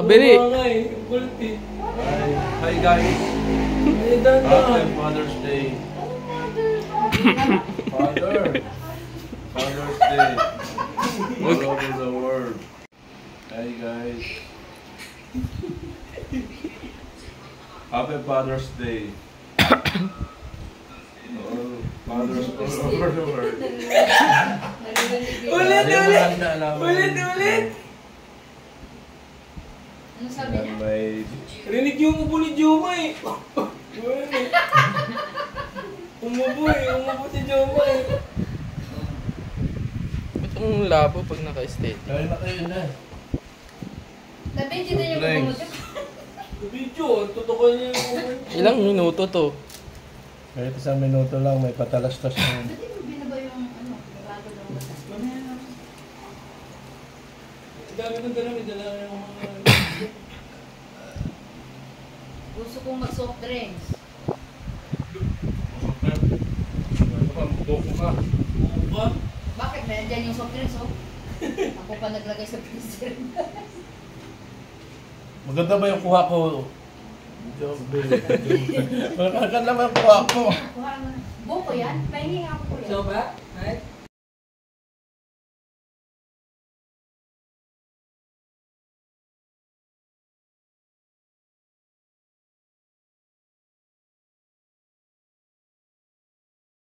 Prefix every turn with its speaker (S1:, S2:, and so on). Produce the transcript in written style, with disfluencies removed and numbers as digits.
S1: Bili.
S2: Hi guys. Happy Father's Day. Father's Day. All over the world. Hi guys. Happy Father's Day. Fathers all over the world.
S3: Ulit!
S4: Ano sabi niya?
S3: Rinig yung ubo ni Jomay. Umubo si Jomay.
S1: Ba't ang labo pag naka-state?
S2: Kaya na kayo na.
S4: Nabidyo din yung pumutok.
S3: Video, tutukan niya yung ubo.
S1: Ilang minuto to?
S2: Kahit isang minuto lang, may patalastas na.
S4: Ba't mo binaba yung bago daw batas?
S3: Dami kong dala, may dala yung mga...
S4: Gusto kong mag-soft drinks.
S2: Buko ka.
S3: Buka?
S4: Bakit? Meron dyan yung soft drinks, oh. Ako pa naglagay sa freezer.
S2: Maganda ba yung kuha ko? Maganda ba yung kuha ko?
S4: Buko yan? Pahingi ako ko yan.
S3: So ba? Right?